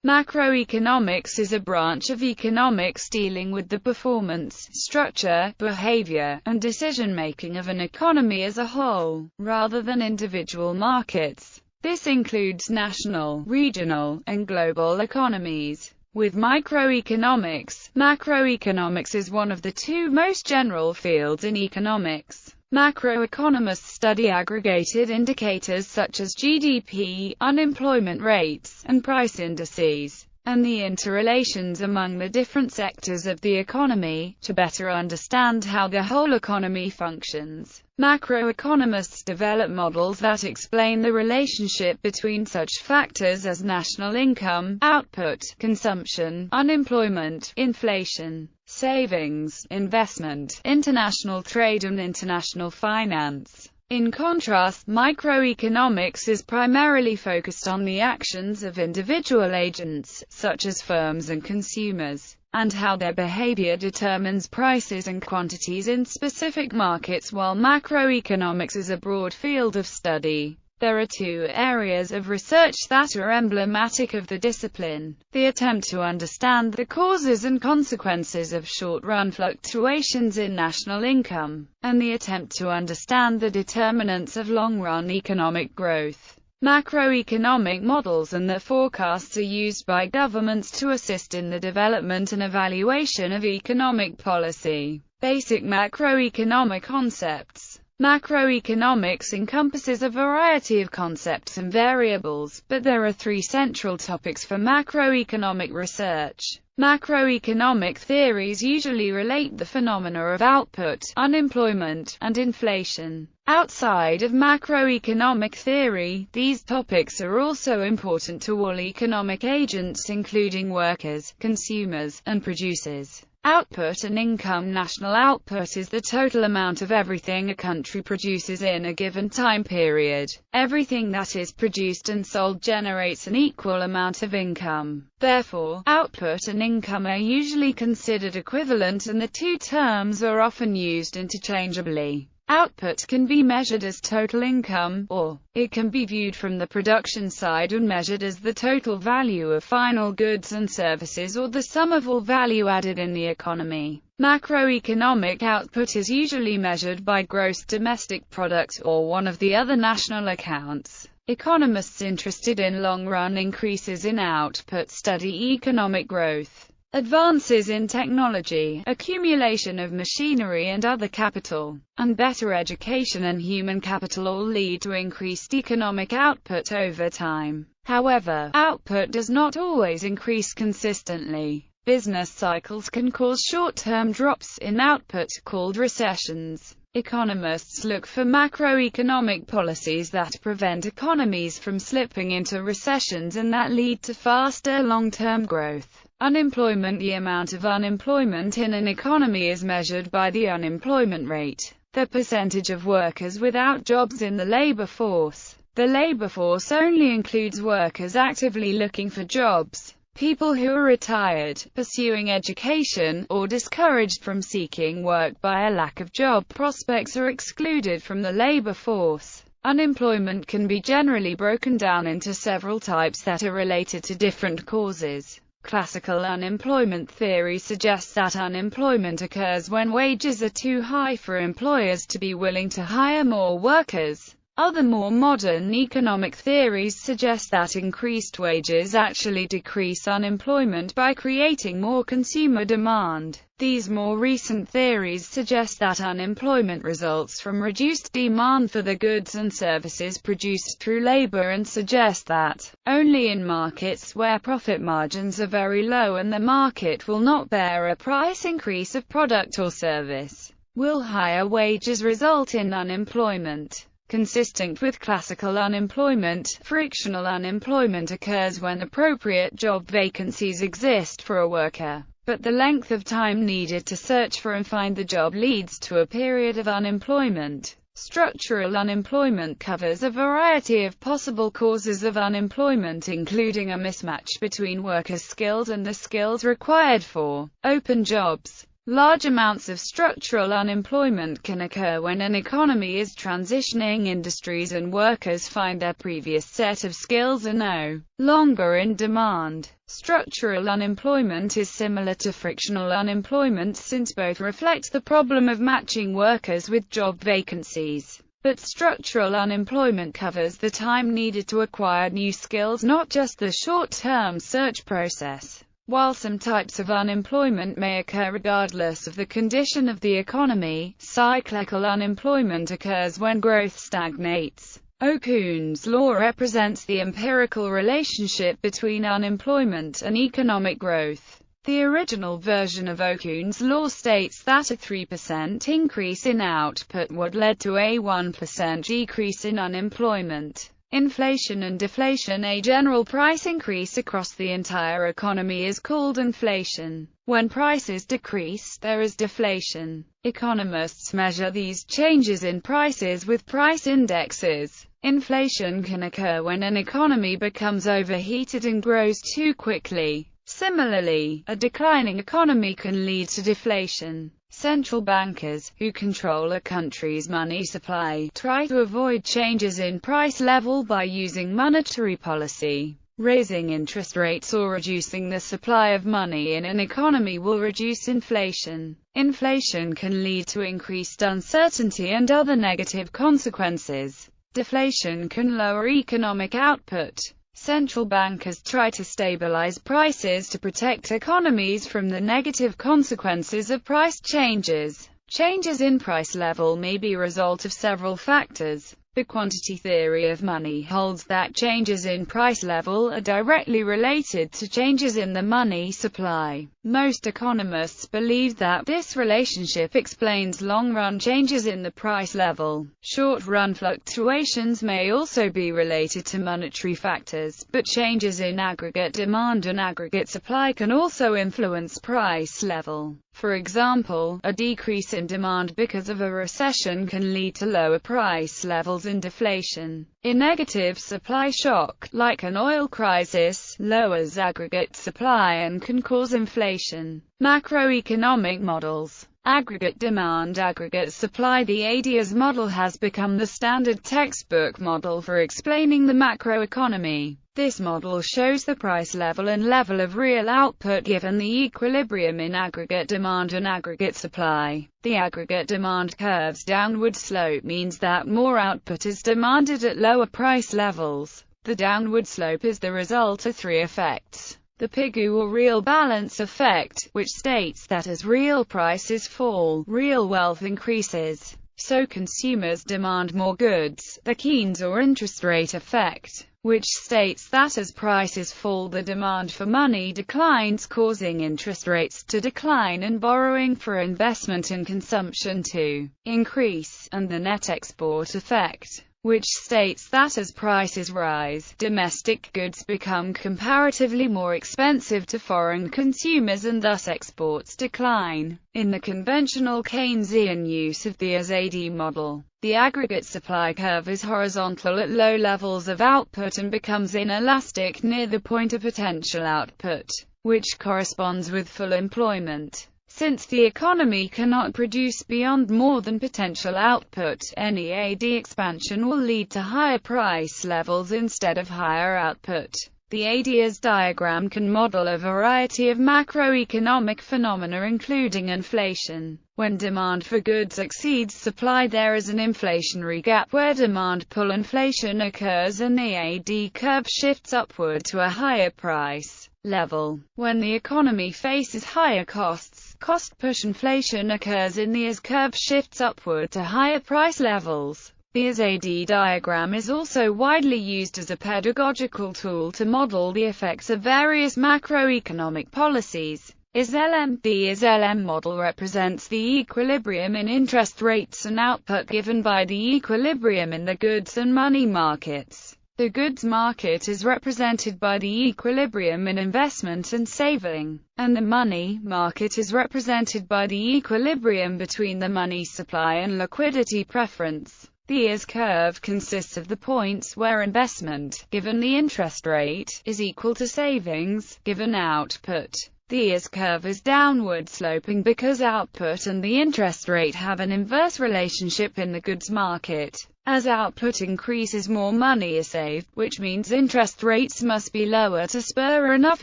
Macroeconomics is a branch of economics dealing with the performance, structure, behavior, and decision-making of an economy as a whole, rather than individual markets. This includes national, regional, and global economies. With microeconomics, macroeconomics is one of the two most general fields in economics. Macroeconomists study aggregated indicators such as GDP, unemployment rates, and price indices, and the interrelations among the different sectors of the economy, to better understand how the whole economy functions. Macroeconomists develop models that explain the relationship between such factors as national income, output, consumption, unemployment, inflation, savings, investment, international trade and international finance. In contrast, microeconomics is primarily focused on the actions of individual agents, such as firms and consumers, and how their behavior determines prices and quantities in specific markets. While macroeconomics is a broad field of study, there are two areas of research that are emblematic of the discipline: the attempt to understand the causes and consequences of short-run fluctuations in national income, and the attempt to understand the determinants of long-run economic growth. Macroeconomic models and their forecasts are used by governments to assist in the development and evaluation of economic policy. Basic macroeconomic concepts. Macroeconomics encompasses a variety of concepts and variables, but there are three central topics for macroeconomic research. Macroeconomic theories usually relate the phenomena of output, unemployment, and inflation. Outside of macroeconomic theory, these topics are also important to all economic agents including workers, consumers, and producers. Output and income. National output is the total amount of everything a country produces in a given time period. Everything that is produced and sold generates an equal amount of income. Therefore, output and income are usually considered equivalent and the two terms are often used interchangeably. Output can be measured as total income, or it can be viewed from the production side and measured as the total value of final goods and services or the sum of all value added in the economy. Macroeconomic output is usually measured by gross domestic product or one of the other national accounts. Economists interested in long-run increases in output study economic growth. Advances in technology, accumulation of machinery and other capital, and better education and human capital all lead to increased economic output over time. However, output does not always increase consistently. Business cycles can cause short-term drops in output, called recessions. Economists look for macroeconomic policies that prevent economies from slipping into recessions and that lead to faster long-term growth. Unemployment. The amount of unemployment in an economy is measured by the unemployment rate, the percentage of workers without jobs in the labor force. The labor force only includes workers actively looking for jobs. People who are retired, pursuing education, or discouraged from seeking work by a lack of job prospects are excluded from the labor force. Unemployment can be generally broken down into several types that are related to different causes. Classical unemployment theory suggests that unemployment occurs when wages are too high for employers to be willing to hire more workers. Other more modern economic theories suggest that increased wages actually decrease unemployment by creating more consumer demand. These more recent theories suggest that unemployment results from reduced demand for the goods and services produced through labor and suggest that only in markets where profit margins are very low and the market will not bear a price increase of product or service, will higher wages result in unemployment. Consistent with classical unemployment, frictional unemployment occurs when appropriate job vacancies exist for a worker, but the length of time needed to search for and find the job leads to a period of unemployment. Structural unemployment covers a variety of possible causes of unemployment including a mismatch between workers' skills and the skills required for open jobs. Large amounts of structural unemployment can occur when an economy is transitioning. Industries and workers find their previous set of skills are no longer in demand. Structural unemployment is similar to frictional unemployment since both reflect the problem of matching workers with job vacancies. But structural unemployment covers the time needed to acquire new skills, not just the short-term search process. While some types of unemployment may occur regardless of the condition of the economy, cyclical unemployment occurs when growth stagnates. Okune's law represents the empirical relationship between unemployment and economic growth. The original version of Okune's law states that a 3% increase in output would lead to a 1% decrease in unemployment. Inflation and deflation. A general price increase across the entire economy is called inflation. When prices decrease, there is deflation. Economists measure these changes in prices with price indexes. Inflation can occur when an economy becomes overheated and grows too quickly. Similarly, a declining economy can lead to deflation. Central bankers, who control a country's money supply, try to avoid changes in price level by using monetary policy. Raising interest rates or reducing the supply of money in an economy will reduce inflation. Inflation can lead to increased uncertainty and other negative consequences. Deflation can lower economic output. Central bankers try to stabilize prices to protect economies from the negative consequences of price changes. Changes in price level may be a result of several factors. The quantity theory of money holds that changes in price level are directly related to changes in the money supply. Most economists believe that this relationship explains long-run changes in the price level. Short-run fluctuations may also be related to monetary factors, but changes in aggregate demand and aggregate supply can also influence price level. For example, a decrease in demand because of a recession can lead to lower price levels and deflation. A negative supply shock, like an oil crisis, lowers aggregate supply and can cause inflation. Macroeconomic models. Aggregate demand, aggregate supply. The ADA's model has become the standard textbook model for explaining the macroeconomy. This model shows the price level and level of real output given the equilibrium in aggregate demand and aggregate supply. The aggregate demand curve's downward slope means that more output is demanded at lower price levels. The downward slope is the result of three effects. The Pigou or real balance effect, which states that as real prices fall, real wealth increases, so consumers demand more goods. The Keynes or interest rate effect, which states that as prices fall, the demand for money declines, causing interest rates to decline and borrowing for investment and consumption to increase, and the net export effect, which states that as prices rise, domestic goods become comparatively more expensive to foreign consumers and thus exports decline. In the conventional Keynesian use of the AD model, the aggregate supply curve is horizontal at low levels of output and becomes inelastic near the point of potential output, which corresponds with full employment. Since the economy cannot produce beyond more than potential output, any AD expansion will lead to higher price levels instead of higher output. The ADA's diagram can model a variety of macroeconomic phenomena including inflation. When demand for goods exceeds supply, there is an inflationary gap where demand pull inflation occurs and the AD curve shifts upward to a higher price level. When the economy faces higher costs, cost push inflation occurs and the AS curve shifts upward to higher price levels. The AD diagram is also widely used as a pedagogical tool to model the effects of various macroeconomic policies. The ISLM model represents the equilibrium in interest rates and output given by the equilibrium in the goods and money markets. The goods market is represented by the equilibrium in investment and saving, and the money market is represented by the equilibrium between the money supply and liquidity preference. The IS curve consists of the points where investment, given the interest rate, is equal to savings, given output. The yield curve is downward sloping because output and the interest rate have an inverse relationship in the goods market. As output increases, more money is saved, which means interest rates must be lower to spur enough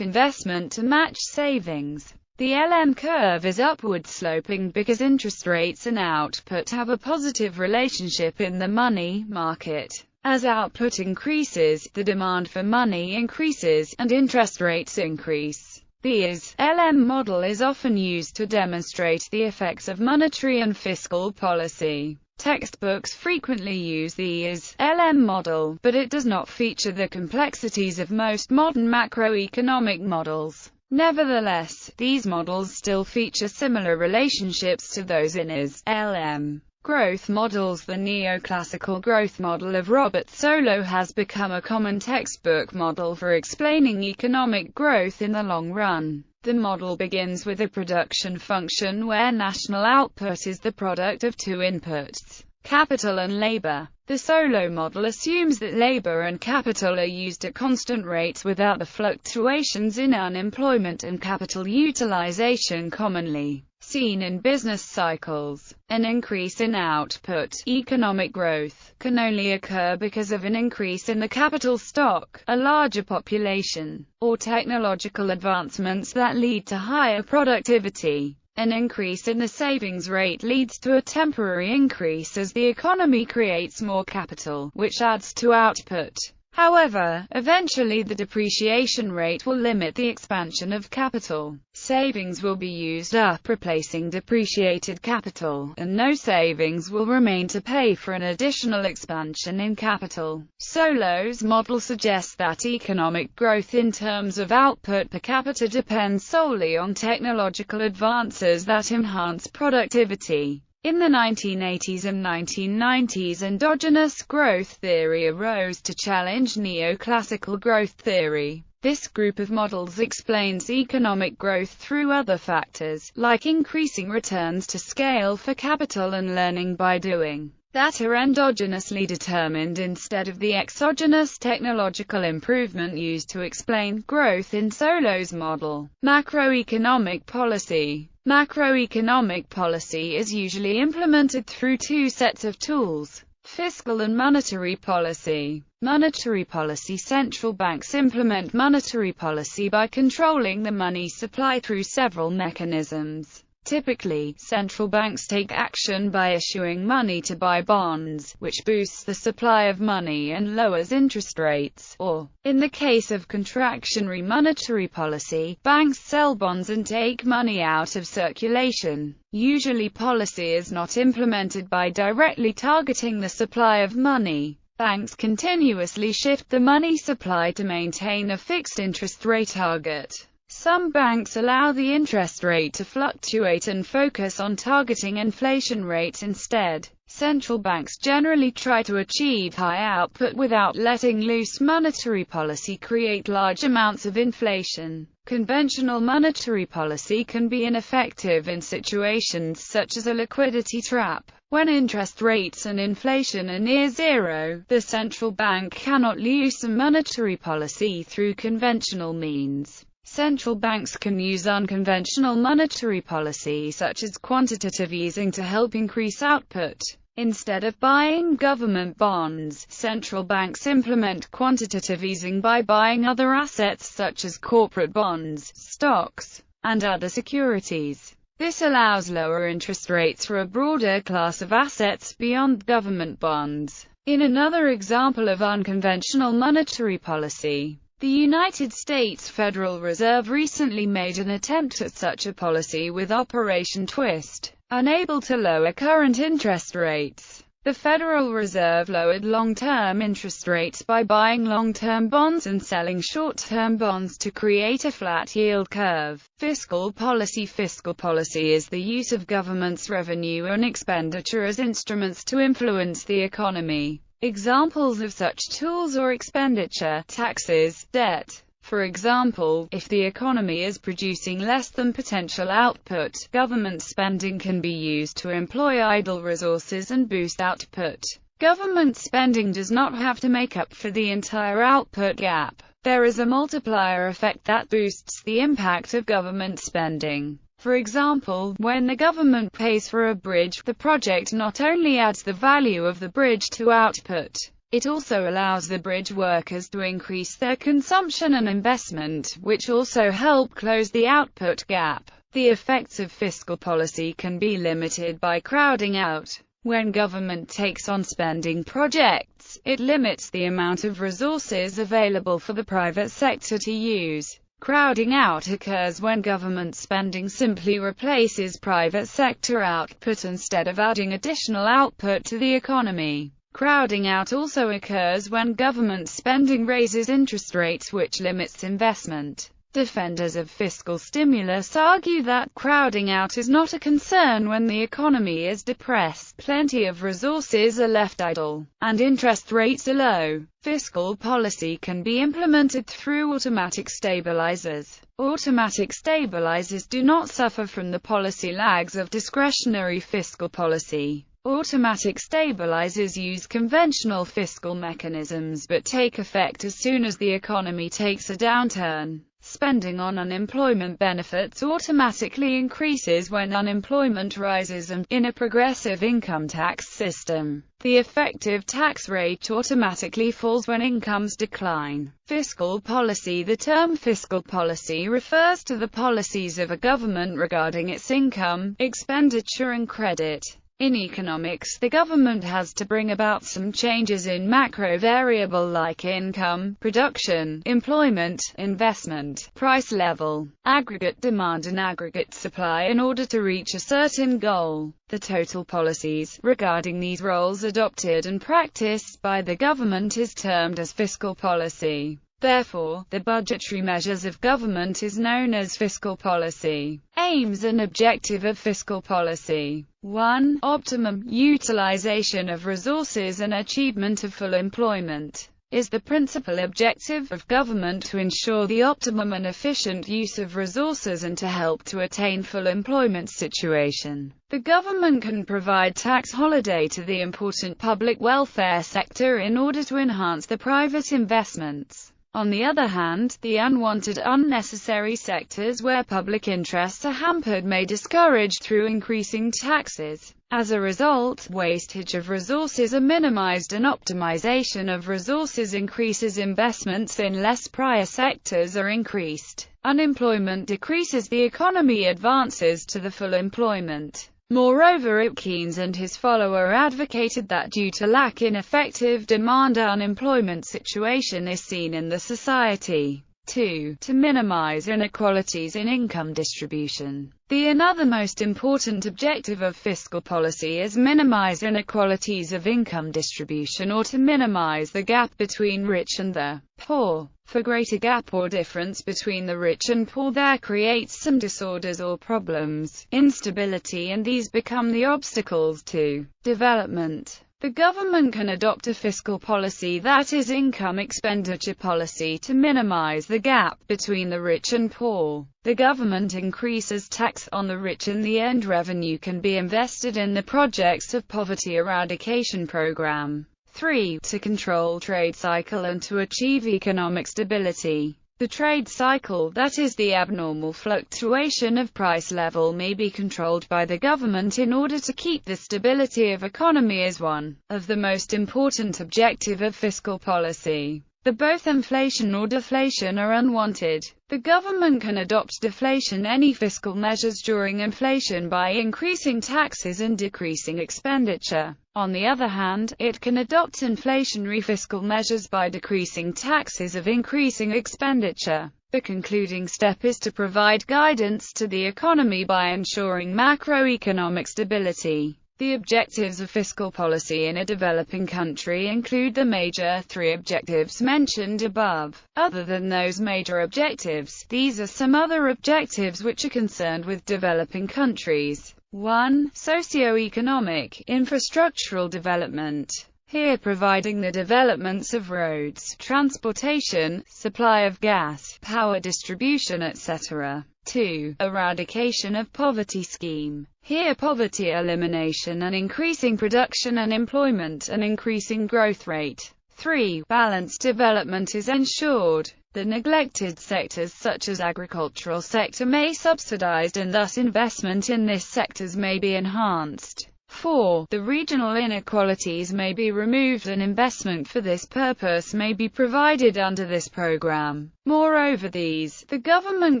investment to match savings. The LM curve is upward sloping because interest rates and output have a positive relationship in the money market. As output increases, the demand for money increases, and interest rates increase. The LM model is often used to demonstrate the effects of monetary and fiscal policy. Textbooks frequently use the LM model, but it does not feature the complexities of most modern macroeconomic models. Nevertheless, these models still feature similar relationships to those in LM. Growth models. The neoclassical growth model of Robert Solow has become a common textbook model for explaining economic growth in the long run. The model begins with a production function where national output is the product of two inputs, capital and labor. The Solow model assumes that labor and capital are used at constant rates without the fluctuations in unemployment and capital utilization commonly seen in business cycles. An increase in output, economic growth, can only occur because of an increase in the capital stock, a larger population, or technological advancements that lead to higher productivity. An increase in the savings rate leads to a temporary increase as the economy creates more capital, which adds to output. However, eventually the depreciation rate will limit the expansion of capital. Savings will be used up replacing depreciated capital, and no savings will remain to pay for an additional expansion in capital. Solow's model suggests that economic growth in terms of output per capita depends solely on technological advances that enhance productivity. In the 1980s and 1990s, endogenous growth theory arose to challenge neoclassical growth theory. This group of models explains economic growth through other factors, like increasing returns to scale for capital and learning by doing, that are endogenously determined instead of the exogenous technological improvement used to explain growth in Solow's model. Macroeconomic policy. Macroeconomic policy is usually implemented through two sets of tools: fiscal and monetary policy. Monetary policy. Central banks implement monetary policy by controlling the money supply through several mechanisms. Typically, central banks take action by issuing money to buy bonds, which boosts the supply of money and lowers interest rates, or, in the case of contractionary monetary policy, banks sell bonds and take money out of circulation. Usually policy is not implemented by directly targeting the supply of money. Banks continuously shift the money supply to maintain a fixed interest rate target. Some banks allow the interest rate to fluctuate and focus on targeting inflation rates instead. Central banks generally try to achieve high output without letting loose monetary policy create large amounts of inflation. Conventional monetary policy can be ineffective in situations such as a liquidity trap. When interest rates and inflation are near zero, the central bank cannot loosen monetary policy through conventional means. Central banks can use unconventional monetary policy such as quantitative easing to help increase output. Instead of buying government bonds, central banks implement quantitative easing by buying other assets such as corporate bonds, stocks, and other securities. This allows lower interest rates for a broader class of assets beyond government bonds. In another example of unconventional monetary policy, the United States Federal Reserve recently made an attempt at such a policy with Operation Twist. Unable to lower current interest rates, the Federal Reserve lowered long-term interest rates by buying long-term bonds and selling short-term bonds to create a flat yield curve. Fiscal policy. Fiscal policy is the use of government's revenue and expenditure as instruments to influence the economy. Examples of such tools or expenditure: taxes, debt. For example, if the economy is producing less than potential output, government spending can be used to employ idle resources and boost output. Government spending does not have to make up for the entire output gap. There is a multiplier effect that boosts the impact of government spending. For example, when the government pays for a bridge, the project not only adds the value of the bridge to output, it also allows the bridge workers to increase their consumption and investment, which also help close the output gap. The effects of fiscal policy can be limited by crowding out. When government takes on spending projects, it limits the amount of resources available for the private sector to use. Crowding out occurs when government spending simply replaces private sector output instead of adding additional output to the economy. Crowding out also occurs when government spending raises interest rates, which limits investment. Defenders of fiscal stimulus argue that crowding out is not a concern when the economy is depressed, plenty of resources are left idle, and interest rates are low. Fiscal policy can be implemented through automatic stabilizers. Automatic stabilizers do not suffer from the policy lags of discretionary fiscal policy. Automatic stabilizers use conventional fiscal mechanisms but take effect as soon as the economy takes a downturn. Spending on unemployment benefits automatically increases when unemployment rises, and, in a progressive income tax system, the effective tax rate automatically falls when incomes decline. Fiscal policy. The term fiscal policy refers to the policies of a government regarding its income, expenditure and credit. In economics, the government has to bring about some changes in macro variable like income, production, employment, investment, price level, aggregate demand and aggregate supply in order to reach a certain goal. The total policies regarding these roles adopted and practiced by the government is termed as fiscal policy. Therefore, the budgetary measures of government is known as fiscal policy. Aims and objective of fiscal policy. 1. Optimum utilization of resources and achievement of full employment. Is the principal objective of government to ensure the optimum and efficient use of resources and to help to attain full employment situation. The government can provide tax holiday to the important public welfare sector in order to enhance the private investments. On the other hand, the unwanted, unnecessary sectors where public interests are hampered may discourage through increasing taxes. As a result, wastage of resources are minimized and optimization of resources increases investments in less prior sectors are increased. Unemployment decreases, the economy advances to the full employment. Moreover, Keynes and his follower advocated that due to lack in effective demand, unemployment situation is seen in the society. 2. To minimize inequalities in income distribution. The another most important objective of fiscal policy is minimize inequalities of income distribution, or to minimize the gap between rich and the poor. For greater gap or difference between the rich and poor there creates some disorders or problems, instability, and these become the obstacles to development. The government can adopt a fiscal policy, that is, income expenditure policy, to minimize the gap between the rich and poor. The government increases tax on the rich and the earned revenue can be invested in the projects of poverty eradication program. 3. To control trade cycle and to achieve economic stability. The trade cycle, that is the abnormal fluctuation of price level, may be controlled by the government in order to keep the stability of economy as one of the most important objective of fiscal policy. The both inflation or deflation are unwanted. The government can adopt deflation any fiscal measures during inflation by increasing taxes and decreasing expenditure. On the other hand, it can adopt inflationary fiscal measures by decreasing taxes of increasing expenditure. The concluding step is to provide guidance to the economy by ensuring macroeconomic stability. The objectives of fiscal policy in a developing country include the major 3 objectives mentioned above. Other than those major objectives, these are some other objectives which are concerned with developing countries. 1. Socio-economic, infrastructural development. Here providing the developments of roads, transportation, supply of gas, power distribution, etc. 2. Eradication of poverty scheme. Here poverty elimination and increasing production and employment and increasing growth rate. 3. Balanced development is ensured. The neglected sectors such as agricultural sector may be subsidized and thus investment in this sectors may be enhanced. 4. The regional inequalities may be removed and investment for this purpose may be provided under this program. Moreover, the government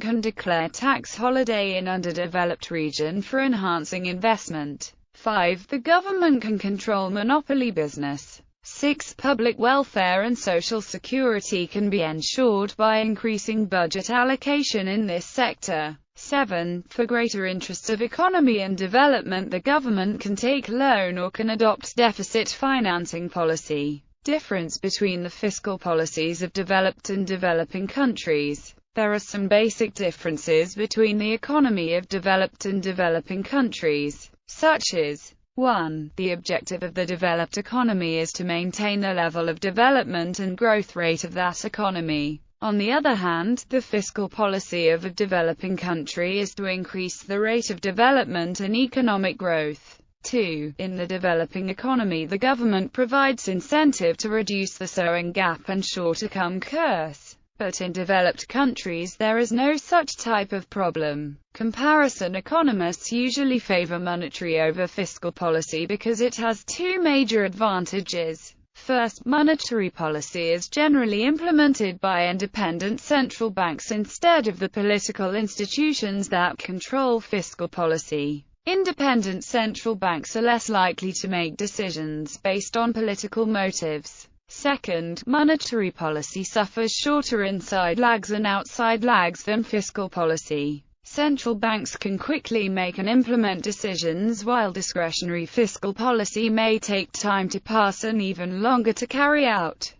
can declare tax holiday in underdeveloped region for enhancing investment. 5. The government can control monopoly business. 6. Public welfare and social security can be ensured by increasing budget allocation in this sector. 7. For greater interests of economy and development, the government can take loan or can adopt deficit financing policy. Difference between the fiscal policies of developed and developing countries. There are some basic differences between the economy of developed and developing countries, such as 1. The objective of the developed economy is to maintain the level of development and growth rate of that economy. On the other hand, the fiscal policy of a developing country is to increase the rate of development and economic growth. 2. In the developing economy, the government provides incentive to reduce the sowing gap and short-term curse. But in developed countries there is no such type of problem. Comparison economists usually favor monetary over fiscal policy because it has two major advantages. First, monetary policy is generally implemented by independent central banks instead of the political institutions that control fiscal policy. Independent central banks are less likely to make decisions based on political motives. Second, monetary policy suffers shorter inside lags and outside lags than fiscal policy. Central banks can quickly make and implement decisions, while discretionary fiscal policy may take time to pass and even longer to carry out.